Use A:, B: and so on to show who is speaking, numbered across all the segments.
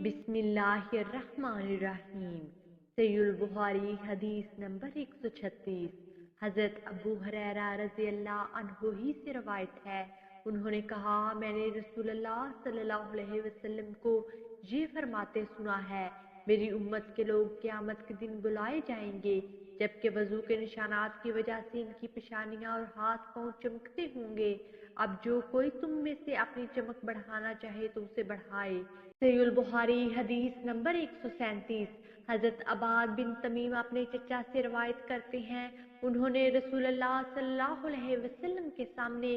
A: बिस्मिल्लाहिर्रहमानिर्रहीम। सहीहुल बुखारी हदीस नंबर 136। हज़रत अबू हुरैरा रज़ी अल्लाह अन्हु ही से रवायत है, उन्होंने कहा, मैंने रसूलुल्लाह सल्लल्लाहु अलैहि वसल्लम को ये फरमाते सुना है, मेरी उम्मत के लोग क़यामत के दिन बुलाए जाएंगे जबकि वज़ू के निशानात की वजह से इनकी पेशानियां और हाथ पांव चमकते होंगे। अब जो कोई तुम में से अपनी चमक बढ़ाना चाहे तो उसे बढ़ाए। सहीहुल बुखारी हदीस नंबर 137। हज़रत अबाद बिन तमीम अपने चचा से रवायत करते हैं, उन्होंने रसूलुल्लाह सल्लल्लाहु अलैहि वसल्लम के सामने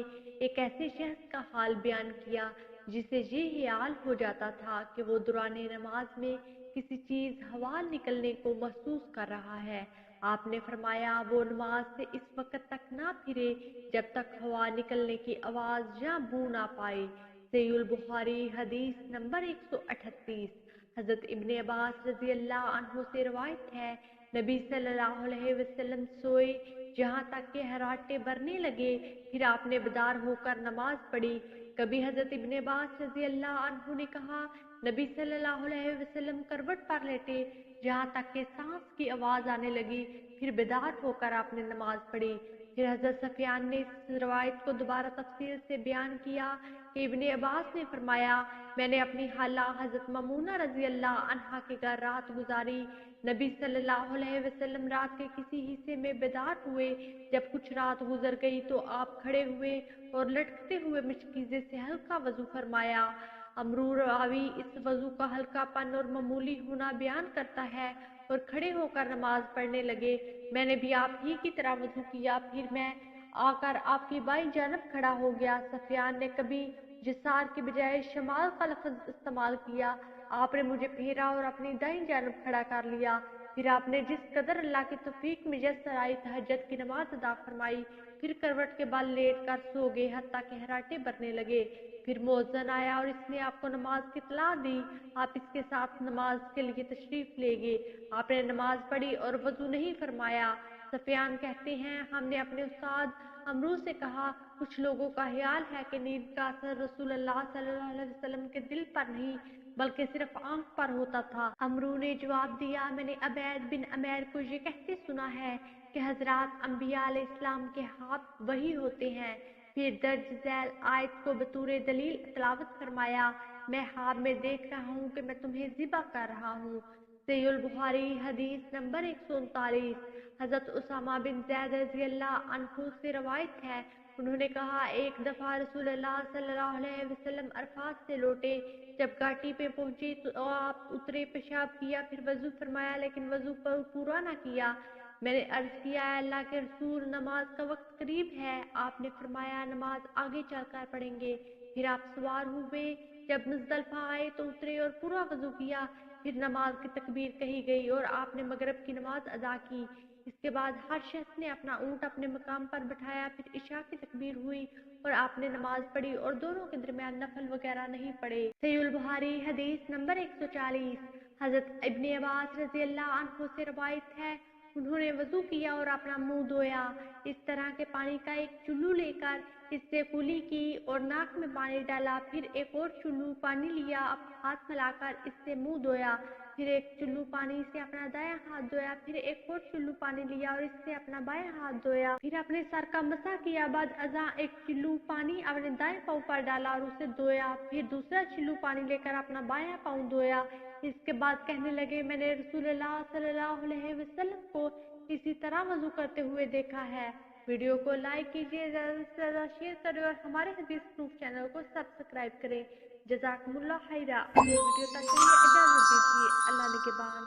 A: एक ऐसे शख्स का हाल बयान किया जिसे ये ख्याल हो जाता था कि वो दौराने नमाज में किसी चीज हवा निकलने को महसूस कर रहा है। आपने फरमाया, वो नमाज से इस वक्त तक ना फिरे जब तक हवा निकलने की आवाज या बू ना पाए। सहीहुल बुखारी हदीस नंबर 138। हजरत इब्ने अब्बास रज़ी अल्लाह अन्हु से रवायत है, नबी सल्लल्लाहु अलैहि वसल्लम सोए जहाँ तक के हराटे भरने लगे, फिर आपने बेदार होकर नमाज पढ़ी। कभी हजरत इब्ने अब्बास रज़ी अल्लाह अन्हु ने कहा, नबी सल्लल्लाहु अलैहि वसल्लम करवट पर लेटे जहाँ तक के सांस की आवाज आने लगी, फिर बेदार होकर आपने नमाज पढ़ी। फिर हजरत सफियान ने इस रवायत को दोबारा तफसील से बयान किया कि इब्ने अब्बास ने फरमाया, मैंने अपनी खाला हजरत ममूना रज़ी अल्लाह अन्हा के घर रात गुजारी। नबी सल्लल्लाहु अलैहि वसल्लम रात के किसी हिस्से में बेदार हुए। जब कुछ रात गुजर गई तो आप खड़े हुए और लटकते हुए मशकीज़े से हल्का वजू फरमाया। अमरू रावी इस वजू का हल्कापन और मामूली होना बयान करता है और खड़े होकर नमाज पढ़ने लगे। मैंने भी आप ही की तरह वजू किया, फिर मैं आकर आपकी बाईं जानब खड़ा हो गया। सफियान ने कभी जिसार के बजाय शमाल का लफ्ज इस्तेमाल किया। आपने मुझे फेरा और अपनी दाईं जानब खड़ा कर लिया। फिर आपने जिस कदर अल्लाह की तौफीक मुयस्सर आई तहज्जुद की नमाज अदा फरमाई, फिर करवट के बल लेट कर सो गए हत्ता के हराटे भरने लगे। फिर मुअज्जिन आया और इसने आपको नमाज की इत्तला दी। आप इसके साथ नमाज के लिए तशरीफ ले गए। आपने नमाज पढ़ी और वजू नहीं फरमाया। सफियान कहते हैं, हमने अपने उस्ताद अमरू से कहा, कुछ लोगों का ख्याल है कि नींद का असर रसूलुल्लाह सल्लल्लाहु अलैहि वसल्लम के दिल पर नहीं बल्कि सिर्फ आंख पर होता था। अमरू ने जवाब दिया, मैंने अबैद बिन अमैर को ये कहते सुना है कि हजरात अंबिया अलैहिस्सलाम के हाथ वही होते हैं। फिर दर्ज झैल आयत को बतूरे दलील तलावत फरमाया, मैं ख्वाब में देख रहा हूँ कि मैं तुम्हें ज़िबा कर रहा हूँ। सहीहुल बुखारी हदीस नंबर 139। हजरत उसामा बिन ज़ैद रज़ी अल्लाह अन्हु से रवायत है, उन्होंने कहा, एक दफ़ा रसूलुल्लाह सल्लल्लाहु अलैहि वसल्लम अरफात से लौटे। जब घाटी पे पहुंचे तो आप उतरे, पेशाब किया, फिर वजू फरमाया, लेकिन वजू पर पूरा न किया। मैंने अर्ज किया, अल्लाह के रसूल, नमाज का वक्त करीब है। आपने फरमाया, नमाज आगे चलकर पढ़ेंगे। फिर आप सवार हुए। जब मुज़दलिफा आए तो उतरे और पूरा वजू किया। फिर नमाज की तकबीर कही गई और आपने मगरिब की नमाज अदा की। इसके बाद हर शख्स ने अपना ऊँट अपने मकाम पर बिठाया। फिर इशा की तकबीर हुई और आपने नमाज पढ़ी और दोनों के दरमियान नफल वगैरह नहीं पढ़े। सहीहुल बुखारी हदीस नंबर 140। हजरत इब्ने अब्बास रज़ी अल्लाह अन्हु से रवायत है, उन्होंने वजू किया और अपना मुंह धोया। इस तरह के पानी का एक चुल्लू लेकर इससे कुली की और नाक में पानी डाला। फिर एक और चुल्लू पानी लिया, हाथ मिलाकर इससे मुंह धोया। फिर एक चुल्लू पानी से अपना दायां हाथ धोया। फिर एक और चुल्लू पानी लिया और इससे अपना बायां हाथ धोया। फिर अपने सर का मसा किया। बाद अज़ा एक चुल्लू पानी अपने दाएं पाँव पर डाला और उसे धोया। फिर दूसरा चुल्लू पानी लेकर अपना बायां पाँव धोया। इसके बाद कहने लगे, मैंने रसूलुल्लाह सल्लल्लाहु अलैहि वसल्लम को इसी तरह वजू करते हुए देखा है। वीडियो को लाइक कीजिए, ज़्यादा से ज़्यादा शेयर करें और हमारे हदीस प्रूफ चैनल को सब्सक्राइब करें। जज़ाकुमुल्लाह खैरा। अगली वीडियो तक के लिए इजाज़त दीजिए। अल्लाह निगहबान।